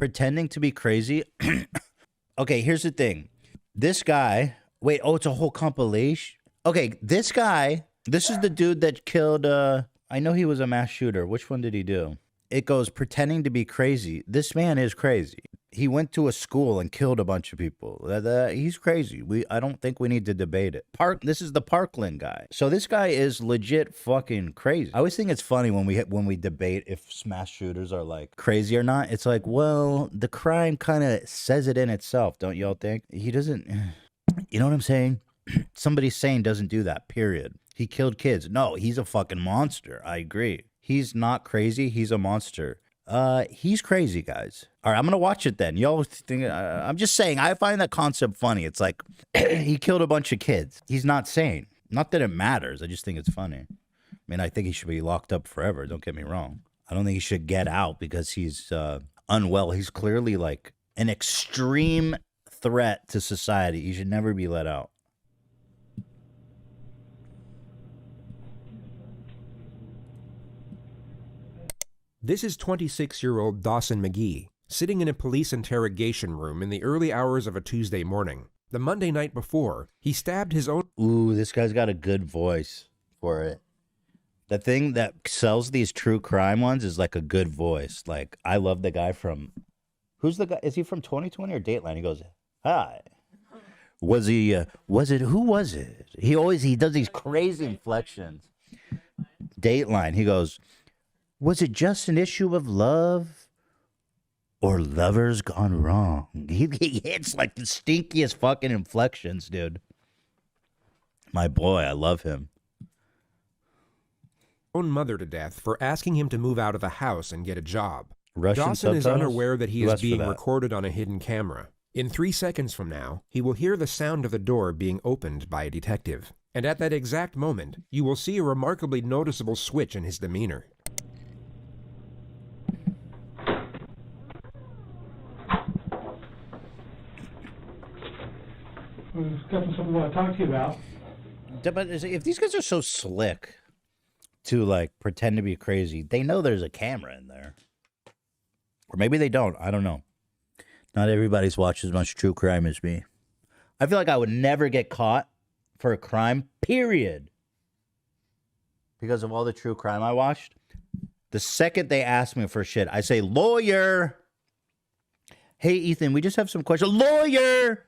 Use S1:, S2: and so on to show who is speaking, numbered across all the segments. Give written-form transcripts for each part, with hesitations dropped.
S1: Pretending to be crazy. Okay, here's the thing. This guy, wait, oh, it's a whole compilation. Okay, this guy, this is the dude that killed, I know he was a mass shooter. Which one did he do? It goes, pretending to be crazy. This man is crazy. He went to a school and killed a bunch of people. He's crazy. I don't think we need to debate it. This is the Parkland guy. So this guy is legit fucking crazy. I always think it's funny when we debate if mass shooters are like crazy or not. It's like, well, the crime kind of says it in itself, don't y'all think? He doesn't. You know what I'm saying? Somebody sane doesn't do that. Period. He killed kids. No, he's a fucking monster. I agree. He's not crazy. He's a monster. He's crazy, guys. All right, I'm gonna watch it then. Y'all think I'm just saying. I find that concept funny. It's like he killed a bunch of kids. He's not sane. Not that it matters. I just think it's funny. I mean, I think he should be locked up forever. Don't get me wrong. I don't think he should get out because he's unwell. He's clearly like an extreme threat to society. He should never be let out.
S2: This is 26-year-old Dawson McGee, sitting in a police interrogation room in the early hours of a Tuesday morning. The Monday night before, he stabbed his own...
S1: Ooh, this guy's got a good voice for it. The thing that sells these true crime ones is like a good voice. Like, I love the guy from... Who's the guy? Is he from 2020 or Dateline? He goes, hi. Who was it? He does these crazy inflections. Dateline, he goes... Was it just an issue of love or lovers gone wrong? He hits like the stinkiest fucking inflections, dude. My boy, I love him.
S2: Own mother to death for asking him to move out of the house and get a job.
S1: Russian
S2: Dawson is
S1: subtitles?
S2: unaware that he
S1: Who
S2: is
S1: asked for
S2: being
S1: that?
S2: recorded on a hidden camera. In 3 seconds from now, he will hear the sound of the door being opened by a detective. And at that exact moment, you will see a remarkably noticeable switch in his demeanor.
S3: There's definitely something I want to talk to you about.
S1: But if these guys are so slick to like pretend to be crazy, they know there's a camera in there. Or maybe they don't. I don't know. Not everybody's watched as much true crime as me. I feel like I would never get caught for a crime, period. Because of all the true crime I watched. The second they ask me for shit, I say, lawyer. Hey, Ethan, we just have some questions. Lawyer.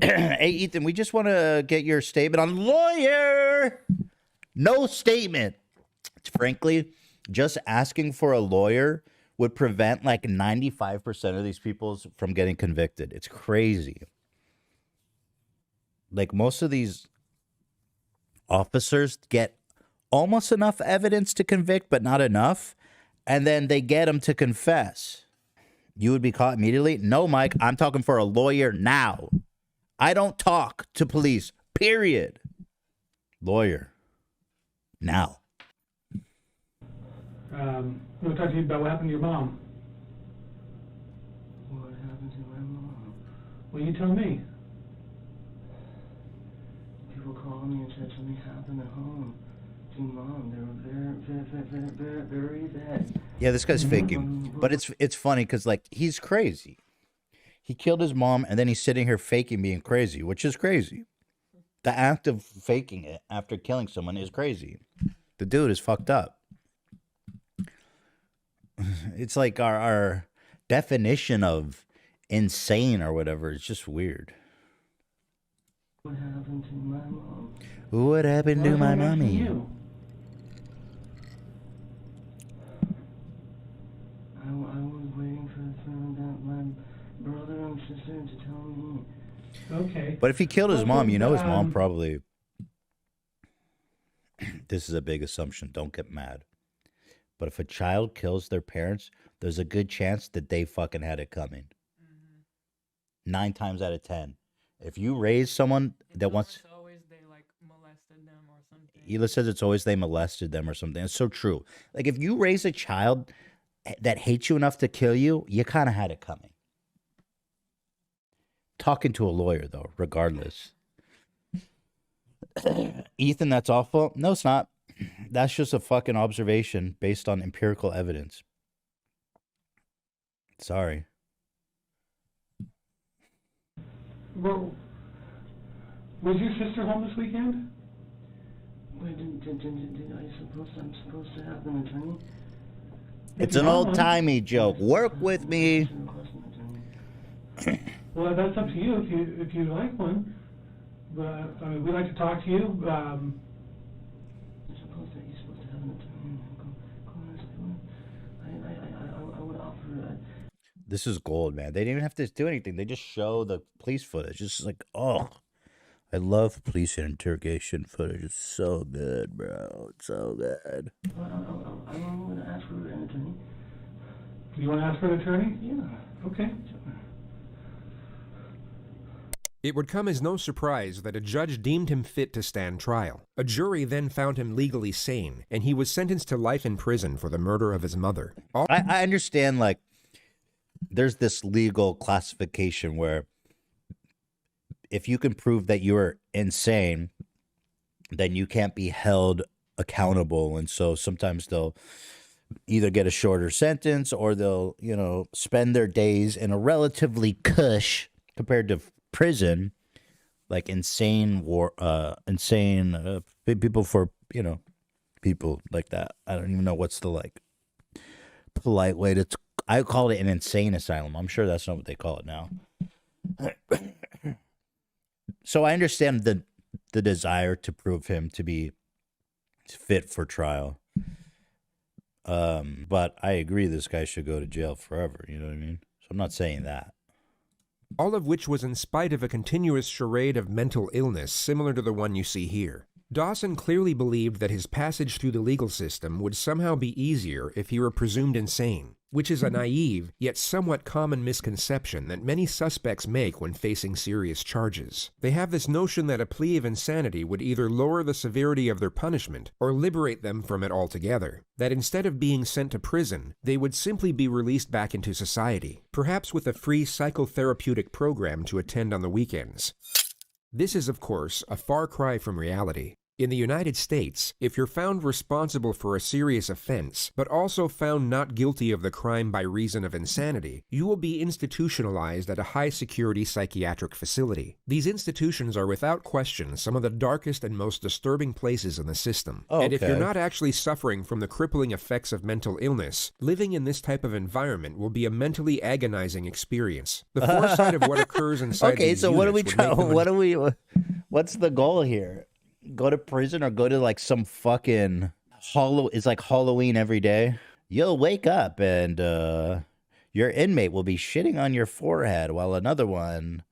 S1: Hey, Ethan, we just want to get your statement on lawyer. No statement. Frankly, just asking for a lawyer would prevent like 95% of these people from getting convicted. It's crazy. Like most of these officers get almost enough evidence to convict, but not enough. And then they get them to confess. You would be caught immediately? No, Mike, I'm talking for a lawyer now. I don't talk to police, period. Lawyer. Now.
S3: I want to talk to you about what happened to your mom.
S4: What happened to my mom?
S3: Well, you tell me.
S4: People called me and said something happened at home to Mom. They were very bad.
S1: Yeah, this guy's faking. But it's funny because, like, he's crazy. He killed his mom, and then he's sitting here faking being crazy, which is crazy. The act of faking it after killing someone is crazy. The dude is fucked up. It's like our definition of insane or whatever is just weird.
S4: What happened to my mom?
S1: What happened to my mommy?
S4: I was waiting for my brother and sister to tell me.
S3: Okay.
S1: But if he killed his mom, you know his mom probably... This is a big assumption. Don't get mad. But if a child kills their parents, there's a good chance that they fucking had it coming. 9 times out of 10. If you raise someone that wants...
S5: It's always they like molested them or something.
S1: Hila says it's always they molested them or something. It's so true. Like if you raise a child that hates you enough to kill you, you kind of had it coming. Talking to a lawyer, though, regardless. Ethan, that's awful. No, it's not. That's just a fucking observation based on empirical evidence. Sorry.
S3: Well, was your sister home this weekend?
S4: Wait, I'm supposed to have an attorney?
S1: It's an old-timey joke. Work with me.
S3: Well, that's up to you if you like one. But I mean, we'd like to talk to you.
S4: You're supposed to have an attorney. I would offer.
S1: This is gold, man. They didn't even have to do anything. They just show the police footage. It's just like, oh, I love police interrogation footage. It's so good, bro. It's so good.
S4: I'm going to ask for an attorney.
S3: You want to ask for an attorney?
S4: Yeah.
S3: Okay.
S2: It would come as no surprise that a judge deemed him fit to stand trial. A jury then found him legally sane, and he was sentenced to life in prison for the murder of his mother.
S1: I understand, like, there's this legal classification where if you can prove that you're insane, then you can't be held accountable. And so sometimes they'll either get a shorter sentence or they'll, you know, spend their days in a relatively cush compared to prison, like people for, you know, people like that. I don't even know what's the, like, polite way to I called it an insane asylum. I'm sure that's not what they call it now. So I understand the desire to prove him to be fit for trial. But I agree this guy should go to jail forever, you know what I mean? So I'm not saying that.
S2: All of which was in spite of a continuous charade of mental illness similar to the one you see here. Dawson clearly believed that his passage through the legal system would somehow be easier if he were presumed insane, which is a naive yet somewhat common misconception that many suspects make when facing serious charges. They have this notion that a plea of insanity would either lower the severity of their punishment or liberate them from it altogether, that instead of being sent to prison, they would simply be released back into society, perhaps with a free psychotherapeutic program to attend on the weekends. This is, of course, a far cry from reality. In the United States, if you're found responsible for a serious offense, but also found not guilty of the crime by reason of insanity, you will be institutionalized at a high-security psychiatric facility. These institutions are without question some of the darkest and most disturbing places in the system.
S1: Oh,
S2: and if you're
S1: okay.
S2: not actually suffering from the crippling effects of mental illness, living in this type of environment will be a mentally agonizing experience. The foresight of what occurs inside
S1: Okay,
S2: these
S1: so what are we
S2: units would
S1: trying?
S2: make them
S1: What's the goal here? Go to prison or go to like some fucking it's like Halloween every day. You'll wake up and your inmate will be shitting on your forehead while another one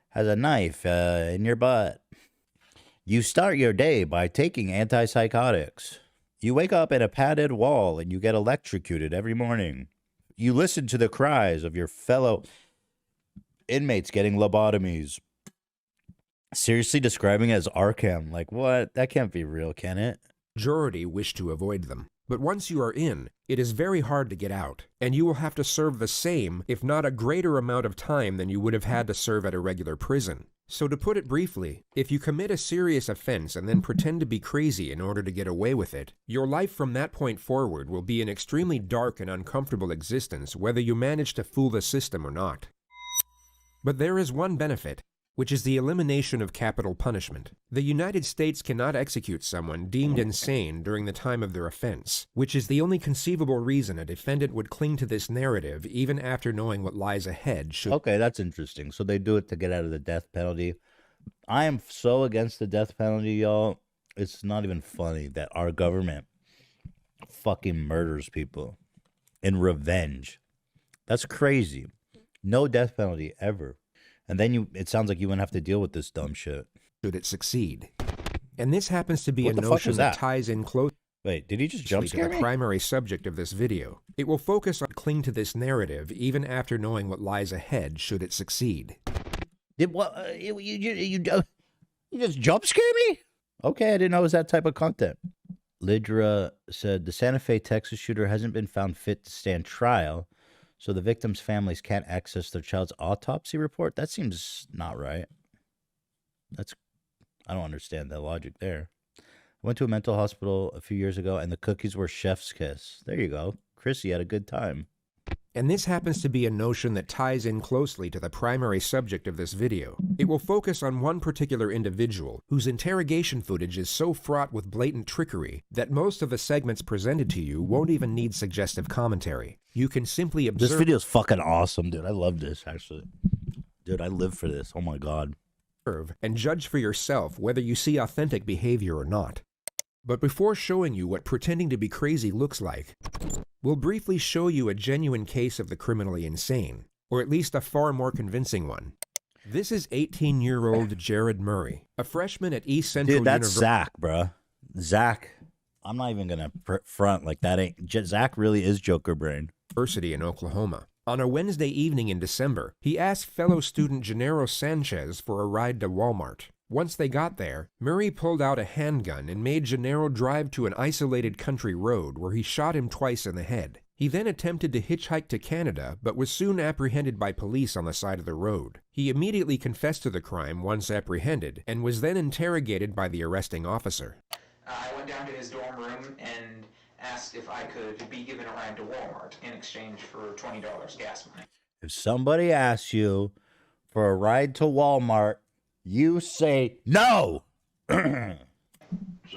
S1: has a knife in your butt. You start your day by taking antipsychotics. You wake up in a padded wall and you get electrocuted every morning. You listen to the cries of your fellow inmates getting lobotomies. Seriously describing it as Arkham. Like, what? That can't be real, can it?
S2: majority wish to avoid them. But once you are in, it is very hard to get out, and you will have to serve the same, if not a greater amount of time than you would have had to serve at a regular prison. So to put it briefly, if you commit a serious offense and then pretend to be crazy in order to get away with it, your life from that point forward will be an extremely dark and uncomfortable existence whether you manage to fool the system or not. But there is one benefit, which is the elimination of capital punishment. The United States cannot execute someone deemed insane during the time of their offense, which is the only conceivable reason a defendant would cling to this narrative even after knowing what lies ahead should—
S1: Okay, that's interesting. So they do it to get out of the death penalty. I am so against the death penalty, y'all. It's not even funny that our government fucking murders people in revenge. That's crazy. No death penalty ever. And then it sounds like you wouldn't have to deal with this dumb shit.
S2: should it succeed. And this happens to be
S1: What
S2: a
S1: the fuck
S2: notion
S1: was
S2: that
S1: that?
S2: ties in closely
S1: Wait, did he just jump
S2: to
S1: scare
S2: the
S1: me?
S2: primary subject of this video. It will focus on cling to this narrative even after knowing what lies ahead should it succeed.
S1: Did what? You just jump scare me? Okay, I didn't know it was that type of content. Lidra said the Santa Fe, Texas shooter hasn't been found fit to stand trial, so the victims' families can't access their child's autopsy report. That seems not right. I don't understand the logic there. I went to a mental hospital a few years ago, and the cookies were chef's kiss. There you go. Chrissy had a good time.
S2: And this happens to be a notion that ties in closely to the primary subject of this video. It will focus on one particular individual whose interrogation footage is so fraught with blatant trickery that most of the segments presented to you won't even need suggestive commentary. You can simply observe.
S1: This video's fucking awesome, dude. I love this, actually. Dude, I live for this. Oh my god.
S2: And judge for yourself whether you see authentic behavior or not. But before showing you what pretending to be crazy looks like, we'll briefly show you a genuine case of the criminally insane, or at least a far more convincing one. This is 18-year-old Jared Murray, a freshman at East Central
S1: Dude, that's
S2: University.
S1: Zach, bruh. Zach. I'm not even gonna front like that. Zach really is Joker brain.
S2: University in Oklahoma. On a Wednesday evening in December, he asked fellow student Gennaro Sanchez for a ride to Walmart. Once they got there, Murray pulled out a handgun and made Gennaro drive to an isolated country road where he shot him twice in the head. He then attempted to hitchhike to Canada, but was soon apprehended by police on the side of the road. He immediately confessed to the crime once apprehended, and was then interrogated by the arresting officer.
S6: I went down to his dorm room and asked if I could be given a ride to Walmart in exchange for $20 gas money.
S1: If somebody asks you for a ride to Walmart, you say no.
S7: So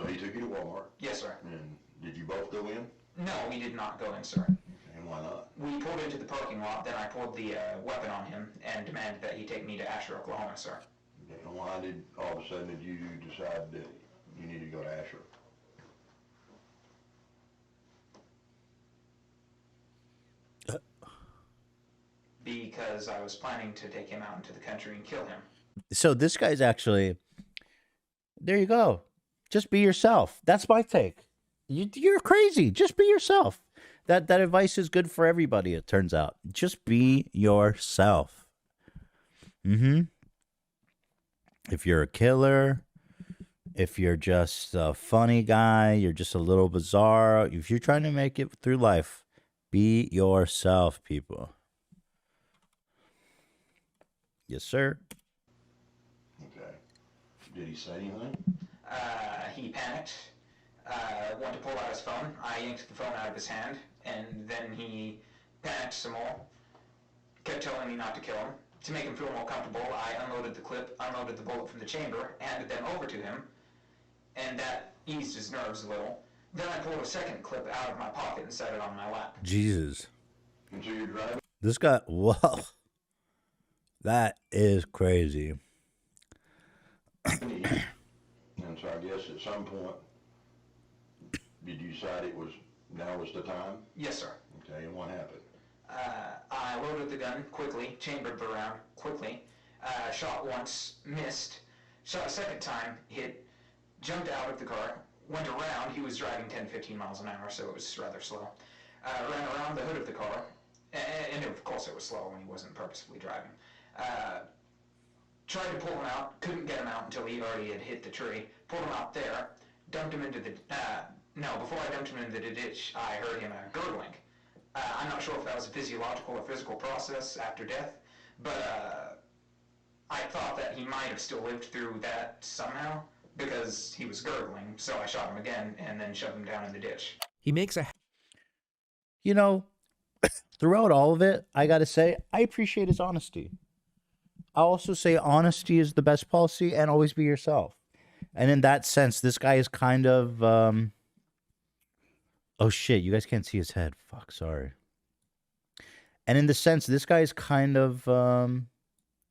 S7: he took you to Walmart,
S6: Yes, sir.
S7: and did you both go in?
S6: No, we did not go in, sir.
S7: And why not?
S6: We pulled into the parking lot, then I pulled the weapon on him and demanded that he take me to Asher, Oklahoma, sir.
S7: And why did all of a sudden did you decide that you needed to go to Asher?
S6: Because I was planning to take him out into the country and kill him.
S1: So this guy's actually, there you go. Just be yourself. That's my take. You're crazy. Just be yourself. That advice is good for everybody, it turns out. Just be yourself. If you're a killer, if you're just a funny guy, you're just a little bizarre, if you're trying to make it through life, be yourself, people. Yes, sir.
S7: Okay. Did he say anything?
S6: He panicked, wanted to pull out his phone. I yanked the phone out of his hand, and then he panicked some more, kept telling me not to kill him. To make him feel more comfortable, I unloaded the clip, unloaded the bullet from the chamber, handed them over to him, and that eased his nerves a little. Then I pulled a second clip out of my pocket and set it on my lap.
S1: Jesus.
S7: And so you're driving?
S1: This guy, whoa. That is crazy.
S7: And so I guess at some point, did you decide now was the time?
S6: Yes, sir.
S7: Okay, and what happened?
S6: I loaded the gun quickly, chambered the round quickly, shot once, missed, shot a second time, hit, jumped out of the car, went around. He was driving 10-15 miles an hour, so it was rather slow. Ran around the hood of the car, and of course it was slow when he wasn't purposefully driving. Tried to pull him out, couldn't get him out until he already had hit the tree. Pulled him out there, dumped him into the, before I dumped him into the ditch, I heard him gurgling. I'm not sure if that was a physiological or physical process after death, but I thought that he might have still lived through that somehow, because he was gurgling, so I shot him again and then shoved him down in the ditch.
S2: He makes a
S1: You know, throughout all of it, I got to say, I appreciate his honesty. I also say honesty is the best policy, and always be yourself. And in that sense, this guy is kind of, oh shit, you guys can't see his head. Fuck, sorry. And in the sense, this guy is kind of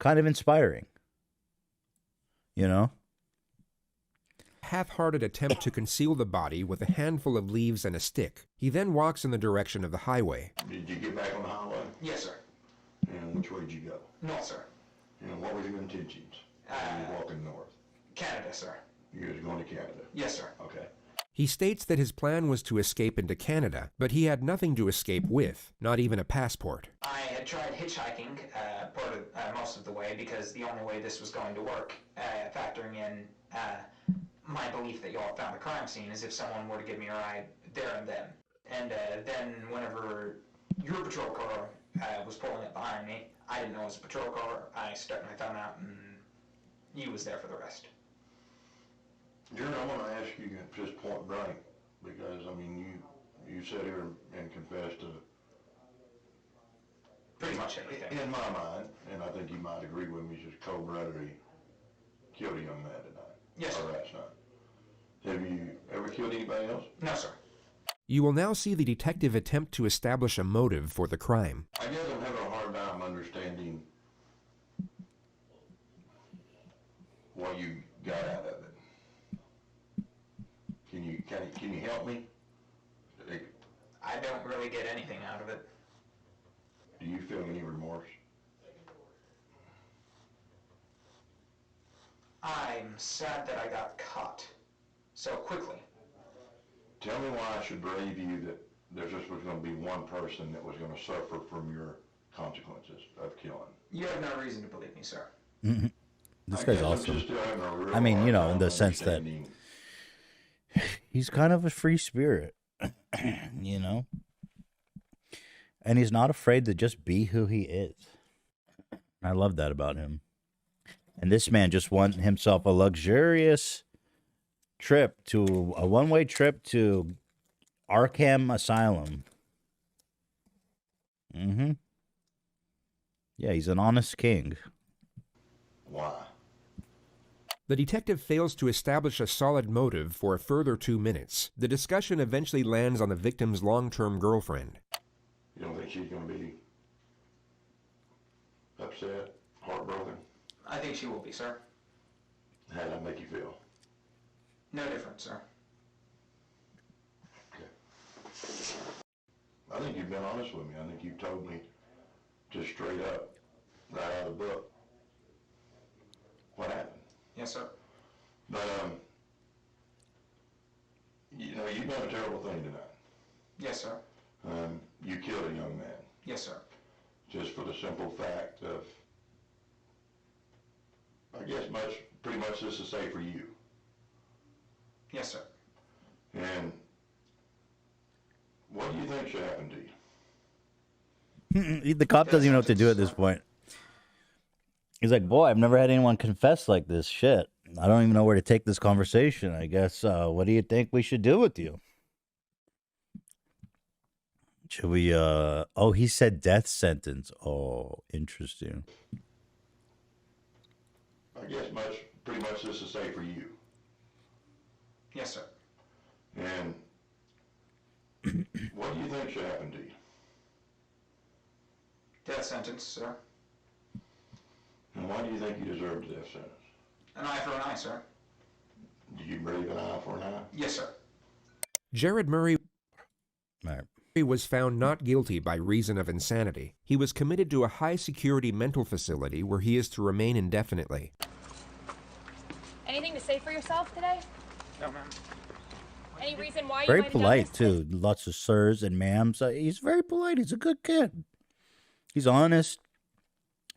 S1: inspiring. You know?
S2: half-hearted attempt to conceal the body with a handful of leaves and a stick. He then walks in the direction of the highway.
S7: Did you get back on the highway?
S6: Yes, sir.
S7: And which way did you go?
S6: North, sir.
S7: And what were your intentions? When you were walking north?
S6: Canada, sir.
S7: You was going to Canada?
S6: Yes, sir.
S7: Okay.
S2: He states that his plan was to escape into Canada, but he had nothing to escape with, not even a passport.
S6: I had tried hitchhiking most of the way because the only way this was going to work, factoring in my belief that y'all found the crime scene, is if someone were to give me a ride there and then. And then whenever your patrol car was pulling up behind me, I didn't know it was a patrol car. I stuck my thumb out and you was there for the rest.
S7: Jerry, I want to ask you just point blank, because, I mean, you sat here and confessed to
S6: Pretty much everything.
S7: In my mind, and I think you might agree with me, just cold-bloodedly killed a young man tonight.
S6: Yes, sir.
S7: Or last night. Have you ever killed anybody else?
S6: No, sir.
S2: You will now see the detective attempt to establish a motive for the crime.
S7: I guess I'm having a hard time understanding what you got out of it. Can you help me?
S6: I don't really get anything out of it.
S7: Do you feel any remorse?
S6: I'm sad that I got caught so quickly.
S7: Tell me why I should believe you that there just was going to be one person that was going to suffer from your consequences of killing.
S6: You have no reason to believe me, sir.
S1: This
S7: I
S1: guy's
S7: guess I'm
S1: awesome.
S7: just still having a real
S1: I mean,
S7: hard
S1: you know,
S7: time
S1: in the sense that
S7: understanding.
S1: he's kind of a free spirit, you know? And he's not afraid to just be who he is. I love that about him. And this man just won himself a luxurious trip to a one-way trip to Arkham Asylum. Mm-hmm. Yeah, he's an honest king.
S7: Why?
S2: The detective fails to establish a solid motive for a further 2 minutes. The discussion eventually lands on the victim's long-term girlfriend.
S7: You don't think she's going to be upset, heartbroken?
S6: I think she will be, sir.
S7: How'd that make you feel?
S6: No different, sir.
S7: Okay. I think you've been honest with me. I think you've told me just straight up, right out of the book, what happened.
S6: Yes, sir.
S7: But, you know, you've done a terrible thing tonight.
S6: Yes, sir.
S7: You killed a young man
S6: Yes, sir.
S7: just for the simple fact of, I guess pretty much this is safe for you.
S6: Yes, sir.
S7: And what do you think should happen to you?
S1: The cop doesn't even know what to do at this point. He's like, boy, I've never had anyone confess like this. Shit. I don't even know where to take this conversation. I guess, what do you think we should do with you? Should we, oh, he said death sentence. Oh, interesting.
S7: I guess pretty much this is safe for you.
S6: Yes, sir.
S7: And what do you think should happen to you?
S6: Death sentence, sir.
S7: And why do you think you deserve the death sentence?
S6: An eye for an eye, sir.
S7: Do you believe an eye for an eye?
S6: Yes, sir.
S2: Jared Murray
S1: Right.
S2: was found not guilty by reason of insanity. He was committed to a high-security mental facility where he is to remain indefinitely.
S8: Anything to say for yourself today?
S5: No, ma'am.
S8: Any reason why you
S1: Very
S8: might have done
S1: polite,
S8: this?
S1: too. Lots of sirs and ma'ams. He's very polite. He's a good kid. He's honest.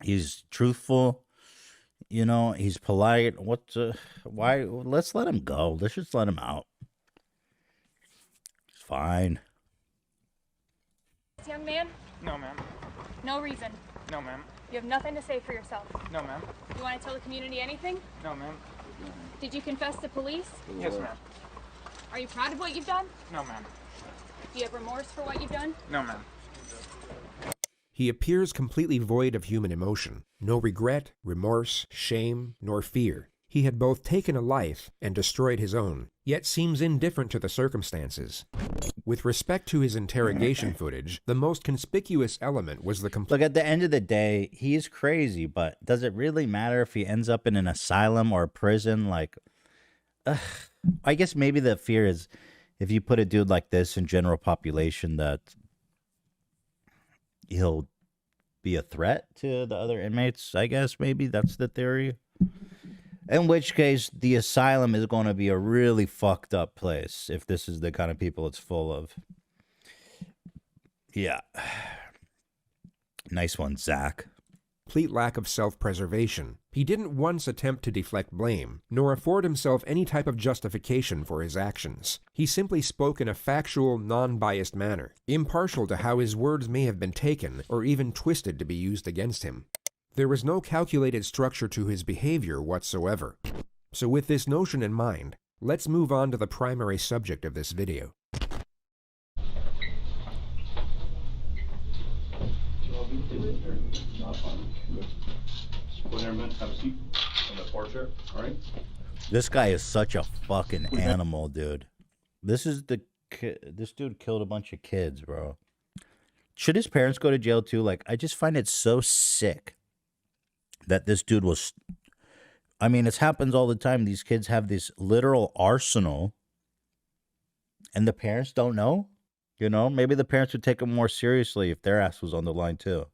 S1: He's truthful. You know, he's polite. Why? Let's let him go. Let's just let him out. It's fine.
S8: This young man?
S5: No, ma'am.
S8: No reason.
S5: No, ma'am.
S8: You have nothing to say for yourself.
S5: No, ma'am.
S8: You want to tell the community anything?
S5: No, ma'am.
S8: Did you confess to police?
S5: Yes, ma'am.
S8: Are you proud of what you've done?
S5: No, ma'am.
S8: Do you have remorse for what you've done?
S5: No, ma'am.
S2: He appears completely void of human emotion. No regret, remorse, shame, nor fear. He had both taken a life and destroyed his own, yet seems indifferent to the circumstances. With respect to his interrogation footage, the most conspicuous element was the complete...
S1: Look, at the end of the day, he's crazy, but does it really matter if he ends up in an asylum or a prison? Like, I guess maybe the fear is if you put a dude like this in general population that he'll be a threat to the other inmates. I guess maybe that's the theory. In which case, the asylum is going to be a really fucked up place if this is the kind of people it's full of. Yeah. Nice one, Zach.
S2: complete lack of self-preservation. He didn't once attempt to deflect blame, nor afford himself any type of justification for his actions. He simply spoke in a factual, non-biased manner, impartial to how his words may have been taken or even twisted to be used against him. There was no calculated structure to his behavior whatsoever. So with this notion in mind, let's move on to the primary subject of this video.
S4: You want me to do it?
S9: Not fun. Good. Just go in there a minute, have a seat on the porch there. All right.
S1: This guy is such a fucking animal, dude. This dude killed a bunch of kids, bro. Should his parents go to jail too? Like, I just find it so sick that this dude was. I mean, it happens all the time. These kids have this literal arsenal, and the parents don't know. You know, maybe the parents would take them more seriously if their ass was on the line too.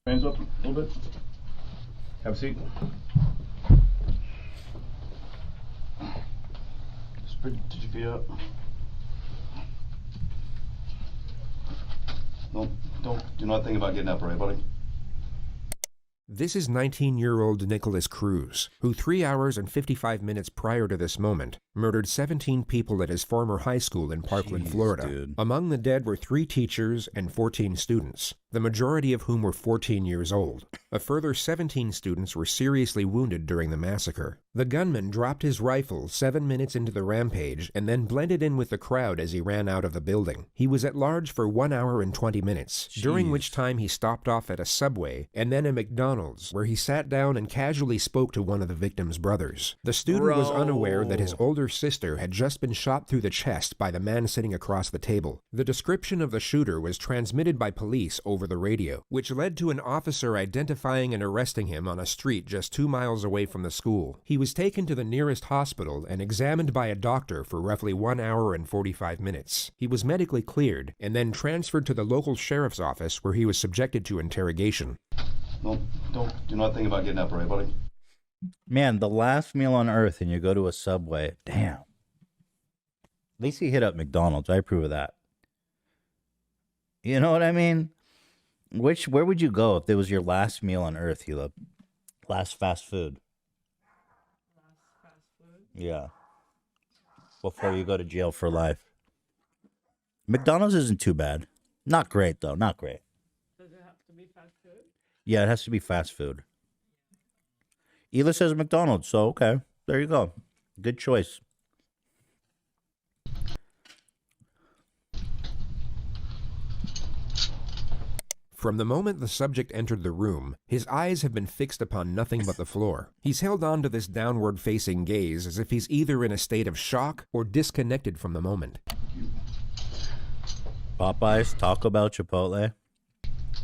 S9: Hands up a little bit. Have a seat. Did your feet up? Don't do not think about getting up, all right, buddy?
S2: This is 19-year-old Nicholas Cruz, who 3 hours and 55 minutes prior to this moment murdered 17 people at his former high school in Parkland, Florida.
S1: Dude.
S2: Among the dead were 3 teachers and 14 students, the majority of whom were 14 years old. A further 17 students were seriously wounded during the massacre. The gunman dropped his rifle 7 minutes into the rampage and then blended in with the crowd as he ran out of the building. He was at large for 1 hour and 20 minutes, during which time he stopped off at a Subway and then a McDonald's, where he sat down and casually spoke to one of the victim's brothers. The student was unaware that his older sister had just been shot through the chest by the man sitting across the table. The description of the shooter was transmitted by police over the radio, which led to an officer identifying and arresting him on a street just 2 miles away from the school. He was taken to the nearest hospital and examined by a doctor for roughly 1 hour and 45 minutes. He was medically cleared and then transferred to the local sheriff's office, where he was subjected to interrogation.
S9: Do not think about getting up, all right, buddy?
S1: Man, the last meal on earth, and you go to a Subway. Damn. At least he hit up McDonald's. I approve of that. You know what I mean? Where would you go if it was your last meal on earth, Hila? Last fast food.
S5: Last fast food?
S1: Yeah. Before you go to jail for life. McDonald's isn't too bad. Not great, though. Not great.
S5: Does it have to be fast food?
S1: Yeah, it has to be fast food. Hila says McDonald's, so okay. There you go. Good choice.
S2: From the moment the subject entered the room, his eyes have been fixed upon nothing but the floor. He's held on to this downward-facing gaze as if he's either in a state of shock or disconnected from the moment.
S1: Popeyes, Taco Bell, Chipotle,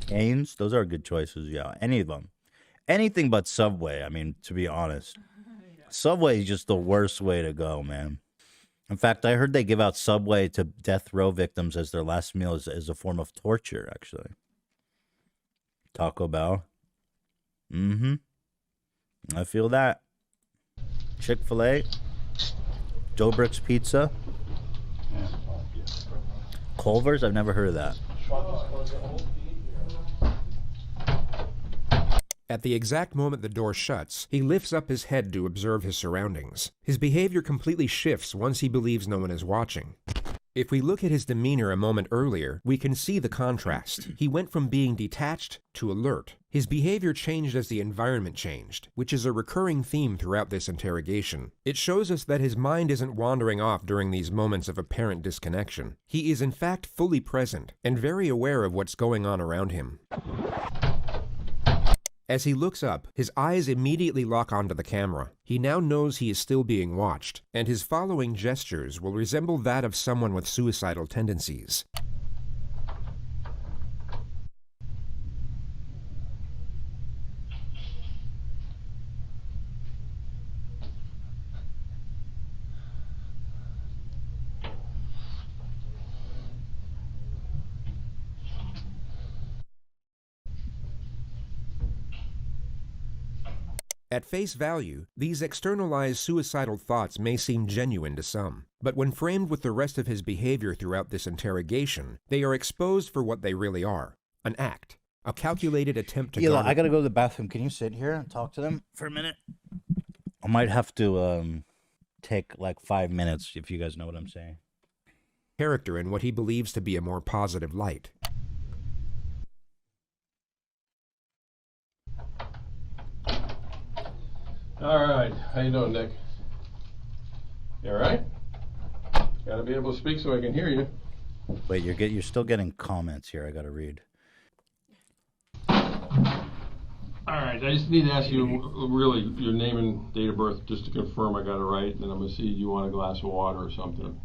S1: Cane's, those are good choices, yeah. Any of them. Anything but Subway, I mean, to be honest. Subway is just the worst way to go, man. In fact, I heard they give out Subway to death row victims as their last meal as a form of torture, actually. Taco Bell. Mm-hmm. I feel that. Chick-fil-A. Dobrik's Pizza. Culver's? I've never heard of that.
S2: At the exact moment the door shuts, he lifts up his head to observe his surroundings. His behavior completely shifts once he believes no one is watching. If we look at his demeanor a moment earlier, we can see the contrast. He went from being detached to alert. His behavior changed as the environment changed, which is a recurring theme throughout this interrogation. It shows us that his mind isn't wandering off during these moments of apparent disconnection. He is in fact fully present and very aware of what's going on around him. As he looks up, his eyes immediately lock onto the camera. He now knows he is still being watched, and his following gestures will resemble that of someone with suicidal tendencies. At face value, these externalized suicidal thoughts may seem genuine to some, but when framed with the rest of his behavior throughout this interrogation, they are exposed for what they really are: an act, a calculated attempt to
S1: I gotta go to the bathroom. Can you sit here and talk to them for a minute? I might have to take like 5 minutes, if you guys know what I'm saying.
S2: Character in what he believes to be a more positive light.
S9: All right. How you doing, Nick? You all right? Gotta be able to speak so I can hear you.
S1: Wait, you're still getting comments here. I gotta read.
S9: All right, I just need to ask you really your name and date of birth just to confirm I got it right, and then I'm going to see you want a glass of water or something.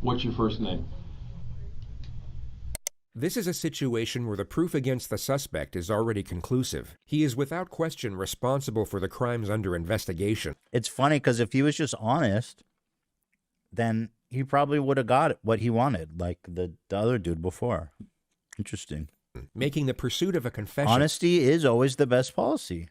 S9: What's your first name?
S2: This is a situation where the proof against the suspect is already conclusive. He is without question responsible for the crimes under investigation.
S1: It's funny because if he was just honest, then he probably would have got what he wanted, like the other dude before. Interesting.
S2: Making the pursuit of a confession
S1: Honesty is always the best policy.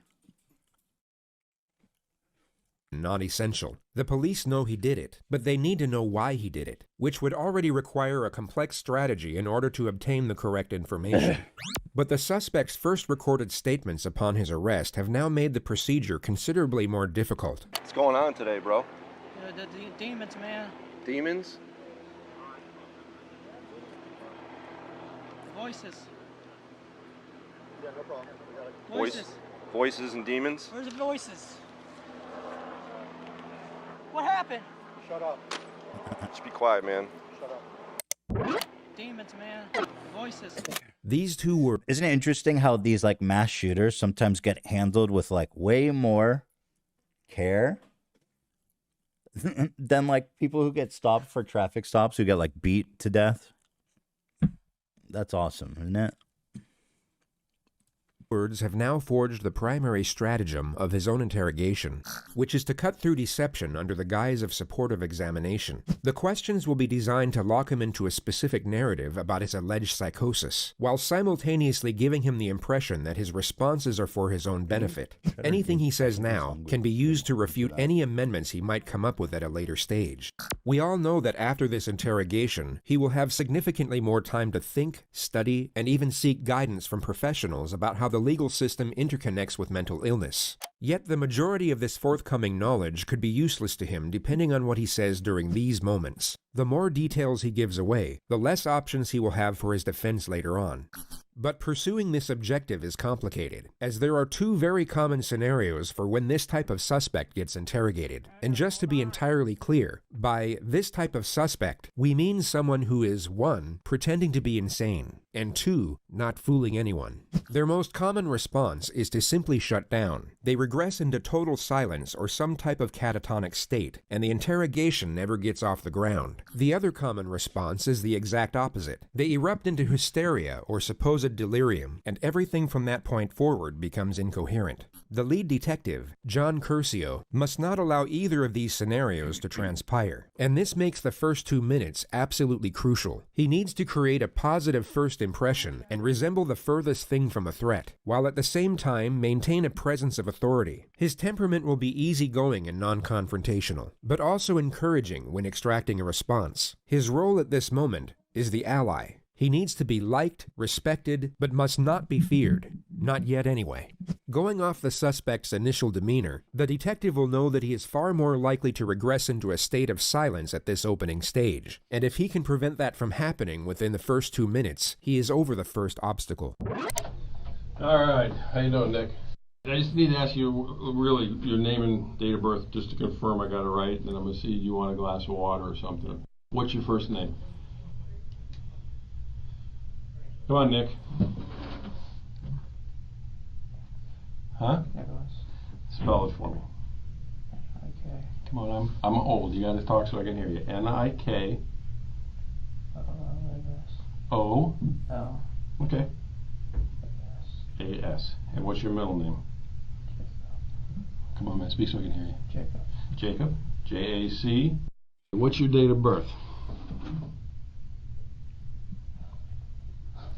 S2: not essential. The police know he did it, but they need to know why he did it, which would already require a complex strategy in order to obtain the correct information. But the suspect's first recorded statements upon his arrest have now made the procedure considerably more difficult.
S10: What's going on today, bro?
S5: The demons, man.
S10: Demons?
S5: Voices.
S10: Yeah, no problem.
S5: Voices.
S10: Voices and demons?
S5: Where's the voices? What happened?
S10: Shut up. Just be quiet, man. Shut up.
S5: Demons, man. Voices.
S2: These two were...
S1: Isn't it interesting how these like mass shooters sometimes get handled with like way more care than like people who get stopped for traffic stops who get like beat to death? That's awesome, isn't it?
S2: Words have now forged the primary stratagem of his own interrogation, which is to cut through deception under the guise of supportive examination. The questions will be designed to lock him into a specific narrative about his alleged psychosis, while simultaneously giving him the impression that his responses are for his own benefit. Anything he says now can be used to refute any amendments he might come up with at a later stage. We all know that after this interrogation, he will have significantly more time to think, study, and even seek guidance from professionals about how the legal system interconnects with mental illness. Yet the majority of this forthcoming knowledge could be useless to him depending on what he says during these moments. The more details he gives away, the less options he will have for his defense later on. But pursuing this objective is complicated, as there are two very common scenarios for when this type of suspect gets interrogated. And just to be entirely clear, by this type of suspect, we mean someone who is 1. Pretending to be insane, and 2. Not fooling anyone. Their most common response is to simply shut down. They regress into total silence or some type of catatonic state, and the interrogation never gets off the ground. The other common response is the exact opposite. They erupt into hysteria or supposed delirium, and everything from that point forward becomes incoherent. The lead detective, John Curcio, must not allow either of these scenarios to transpire, and this makes the first 2 minutes absolutely crucial. He needs to create a positive first impression and resemble the furthest thing from a threat, while at the same time maintain a presence of authority. His temperament will be easygoing and non-confrontational, but also encouraging when extracting a response. His role at this moment is the ally. He needs to be liked, respected, but must not be feared. Not yet anyway. Going off the suspect's initial demeanor, the detective will know that he is far more likely to regress into a state of silence at this opening stage. And if he can prevent that from happening within the first 2 minutes, he is over the first obstacle.
S9: All right, how you doing, Nick? I just need to ask you really your name and date of birth just to confirm I got it right, and then I'm going to see you want a glass of water or something. What's your first name? Come on, Nick. Huh?
S4: Nicholas.
S9: Spell it for me.
S4: Okay.
S9: Come on, I'm old. You got to talk so I can hear you. N-I-K. O.
S4: L.
S9: Okay. A-S. And what's your middle name? Come on, man. Speak so I can hear you.
S4: Jacob.
S9: Jacob. J-A-C. What's your date of birth?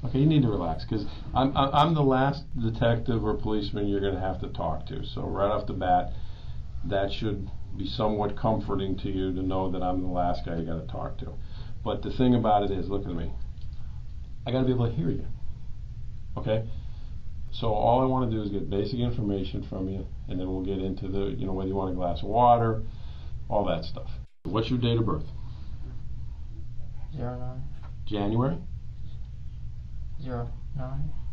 S9: Okay, you need to relax, because I'm the last detective or policeman you're going to have to talk to. So right off the bat, that should be somewhat comforting to you to know that I'm the last guy you got to talk to. But the thing about it is, look at me. I got to be able to hear you. Okay? So all I want to do is get basic information from you, and then we'll get into the, whether you want a glass of water, all that stuff. What's your date of birth?
S4: 09.
S9: January?
S4: 09.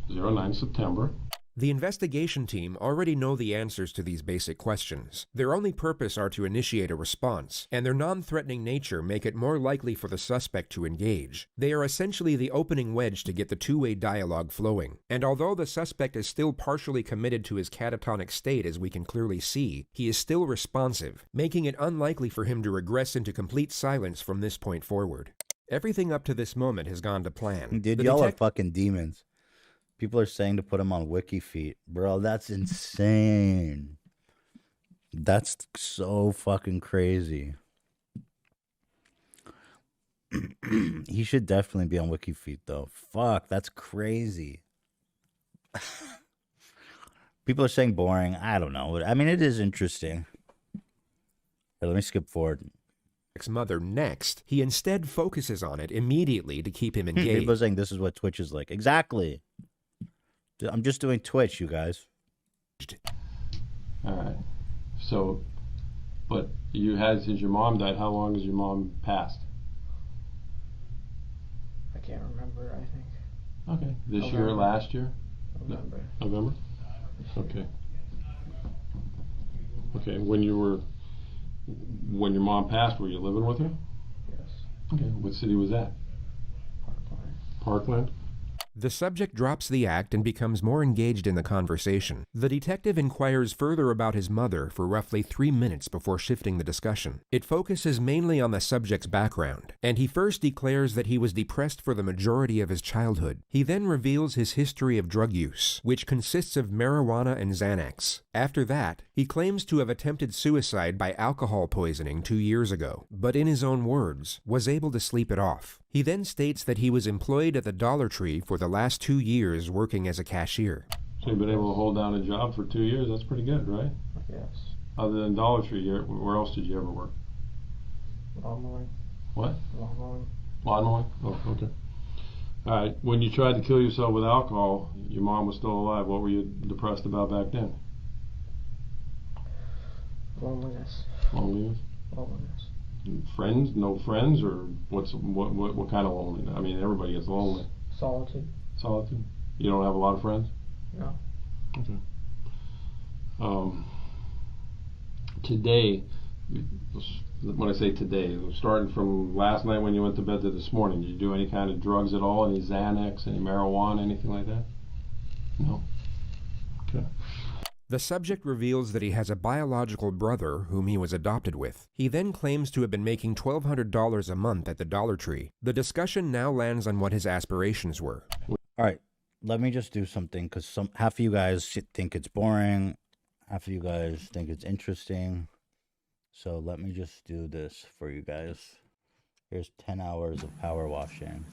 S9: 09 September.
S2: The investigation team already know the answers to these basic questions. Their only purpose are to initiate a response, and their non-threatening nature make it more likely for the suspect to engage. They are essentially the opening wedge to get the two-way dialogue flowing. And although the suspect is still partially committed to his catatonic state, as we can clearly see, he is still responsive, making it unlikely for him to regress into complete silence from this point forward. Everything up to this moment has gone to plan.
S1: Dude, y'all are fucking demons. People are saying to put him on WikiFeet. Bro, that's insane. That's so fucking crazy. He should definitely be on WikiFeet, though. Fuck, that's crazy. People are saying boring. I don't know. I mean, it is interesting. Here, let me skip forward.
S2: Mother next, he instead focuses on it immediately to keep him engaged.
S1: People are saying this is what Twitch is like. Exactly. I'm just doing Twitch, you guys.
S9: All right. So, but you had, since your mom died, how long has your mom passed?
S4: I can't remember, I think.
S9: Okay. This year or last year?
S4: November.
S9: November? Okay. Okay. When your mom passed, were you living with her?
S4: Yes.
S9: Okay. What city was that?
S4: Parkland.
S9: Parkland?
S2: The subject drops the act and becomes more engaged in the conversation. The detective inquires further about his mother for roughly 3 minutes before shifting the discussion. It focuses mainly on the subject's background, and he first declares that he was depressed for the majority of his childhood. He then reveals his history of drug use, which consists of marijuana and Xanax. After that, he claims to have attempted suicide by alcohol poisoning 2 years ago, but in his own words, was able to sleep it off. He then states that he was employed at the Dollar Tree for the last 2 years working as a cashier.
S9: So you've been able to hold down a job for 2 years. That's pretty good, right?
S4: Yes.
S9: Other than Dollar Tree, where else did you ever work?
S4: Lawn mowing.
S9: What?
S4: Lawn mowing.
S9: Lawn mowing? Oh, okay. All right. When you tried to kill yourself with alcohol, your mom was still alive. What were you depressed about back then?
S4: Loneliness.
S9: Loneliness?
S4: Loneliness.
S9: Friends? No friends? Or what kind of loneliness? I mean, everybody gets lonely.
S4: Solitude.
S9: Solitude? You don't have a lot of friends?
S4: No.
S9: Okay. Today, when I say today, starting from last night when you went to bed to this morning, did you do any kind of drugs at all? Any Xanax, any marijuana, anything like that? No? Okay.
S2: The subject reveals that he has a biological brother whom he was adopted with. He then claims to have been making $1,200 a month at the Dollar Tree. The discussion now lands on what his aspirations were.
S1: All right, let me just do something, because half of you guys think it's boring, half of you guys think it's interesting. So let me just do this for you guys. Here's 10 hours of power washing.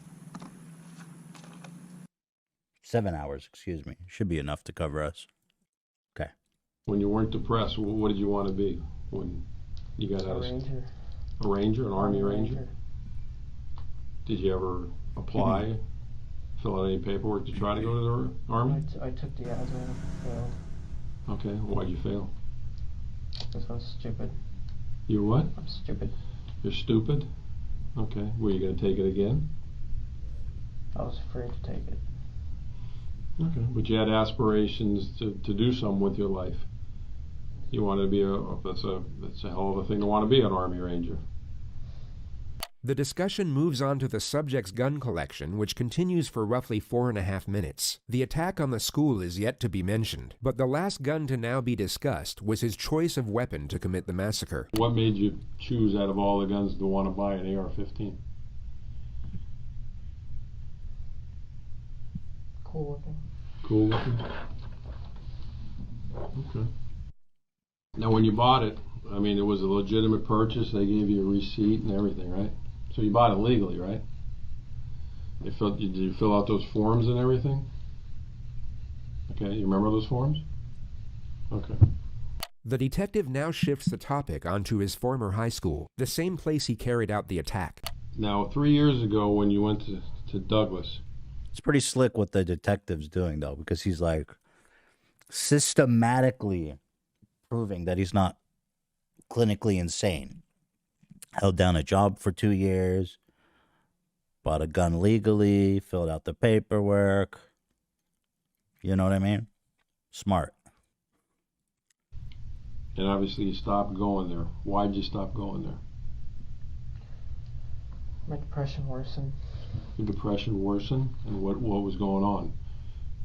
S1: 7 hours, excuse me. Should be enough to cover us. Okay.
S9: When you weren't depressed, what did you want to be when you got out of school?
S4: Ranger.
S9: A ranger, an Army Ranger? Did you ever apply, fill out any paperwork to try to go to the Army?
S4: I took the asthma, failed.
S9: Okay, why'd you fail?
S4: Because I was stupid.
S9: You what?
S4: I'm stupid.
S9: You're stupid? Okay, were you going to take it again?
S4: I was afraid to take it.
S9: Okay, but you had aspirations to do something with your life. You wanted to be that's a hell of a thing to want to be an Army Ranger.
S2: The discussion moves on to the subject's gun collection, which continues for roughly 4.5 minutes. The attack on the school is yet to be mentioned, but the last gun to now be discussed was his choice of weapon to commit the massacre.
S9: What made you choose out of all the guns to want to buy an AR-15?
S4: Cool looking.
S9: Cool looking? Okay. Now when you bought it, I mean, it was a legitimate purchase. They gave you a receipt and everything, right? So you bought it legally, right? Did you fill out those forms and everything? Okay, you remember those forms? Okay.
S2: The detective now shifts the topic onto his former high school, the same place he carried out the attack.
S9: Now, 3 years ago when you went to Douglas.
S1: It's pretty slick what the detective's doing, though, because he's like systematically proving that he's not clinically insane. Held down a job for 2 years, bought a gun legally, filled out the paperwork. You know what I mean? Smart.
S9: And obviously you stopped going there. Why'd you stop going there?
S4: My depression worsened.
S9: Your depression worsened, and what was going on?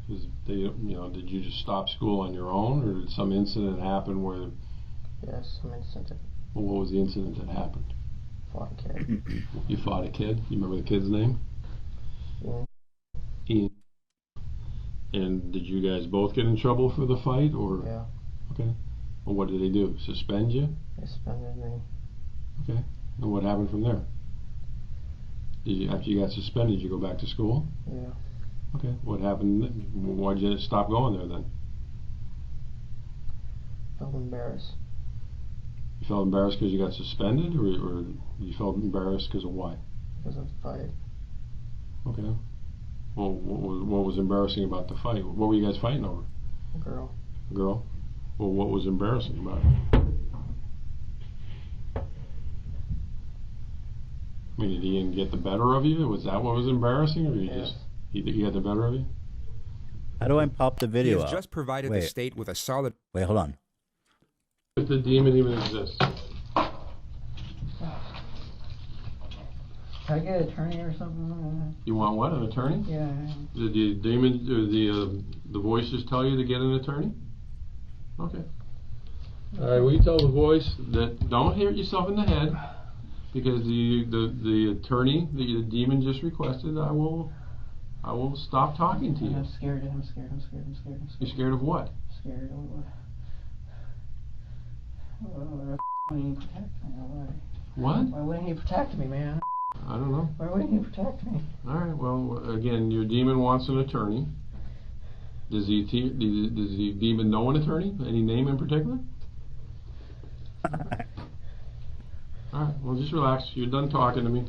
S9: Did you just stop school on your own, or did some incident happen where?
S4: Yes, some incident.
S9: Well, what was the incident that happened?
S4: Fought a kid.
S9: You fought a kid. You remember the kid's name?
S4: Ian.
S9: Ian. And did you guys both get in trouble for the fight, or?
S4: Yeah.
S9: Okay. Well, what did they do? Suspend you?
S4: They suspended me.
S9: Okay. And what happened from there? After you got suspended, you go back to school?
S4: Yeah.
S9: Okay. What happened? Why'd you stop going there then?
S4: Felt embarrassed.
S9: You felt embarrassed because you got suspended, or you felt embarrassed because of why?
S4: Because of the fight.
S9: Okay. Well, what was embarrassing about the fight? What were you guys fighting over?
S4: A girl.
S9: A girl? Well, what was embarrassing about it? I mean, did Ian get the better of you? Was that what was embarrassing, or he got the better of you?
S1: How do I pop the
S2: He
S1: video
S2: has
S1: out?
S2: just provided the state with a solid...
S1: Wait, hold on.
S9: If the demon even exists.
S4: Can I get an attorney or something?
S9: You want what? An attorney?
S4: Yeah.
S9: Did the demon or the voices tell you to get an attorney? Okay. All right. Will you tell the voice that don't hit yourself in the head, because the attorney the demon just requested, I will stop talking to you.
S4: I'm scared.
S9: You're scared of what?
S4: Scared of what? Wouldn't he protect me?
S9: What?
S4: Why wouldn't he protect me, man?
S9: I don't know.
S4: Why wouldn't he protect me?
S9: All right. Well, again, your demon wants an attorney. Does the demon know an attorney? Any name in particular? All right. Well, just relax. You're done talking to me.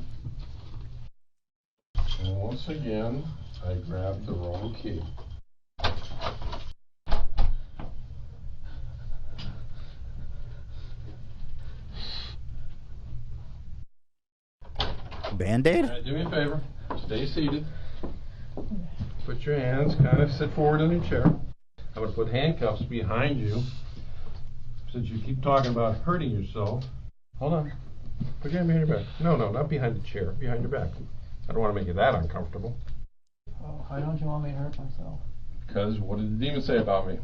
S9: And once again, I grabbed the wrong key.
S1: Band-Aid?
S9: All right, do me a favor. Stay seated. Put your hands, kind of sit forward in your chair. I'm going to put handcuffs behind you. Since you keep talking about hurting yourself. Hold on. Put your hand behind your back. No, not behind the chair. Behind your back. I don't want to make you that uncomfortable.
S4: Oh, why don't you want me to hurt myself?
S9: Because what did the demon say about me?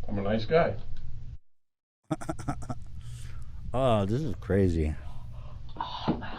S9: I'm a nice guy.
S1: Oh, this is crazy.
S4: Oh, nice.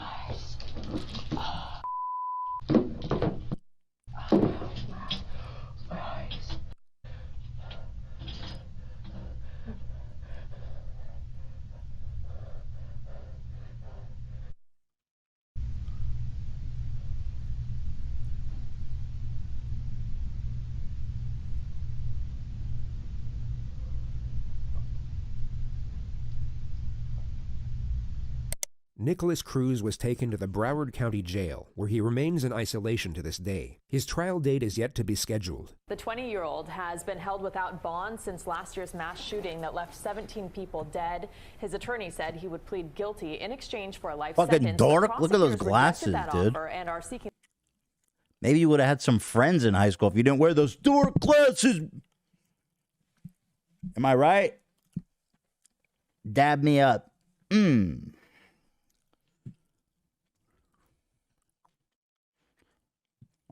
S2: Nicholas Cruz was taken to the Broward County Jail, where he remains in isolation to this day. His trial date is yet to be scheduled.
S11: The 20-year-old has been held without bond since last year's mass shooting that left 17 people dead. His attorney said he would plead guilty in exchange for a life
S1: Fucking
S11: sentence.
S1: dork. Look at those
S11: Prosecutors rejected
S1: glasses,
S11: that
S1: dude.
S11: offer and are seeking...
S1: Maybe you would have had some friends in high school if you didn't wear those dork glasses. Am I right? Dab me up.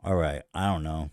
S1: All right. I don't know.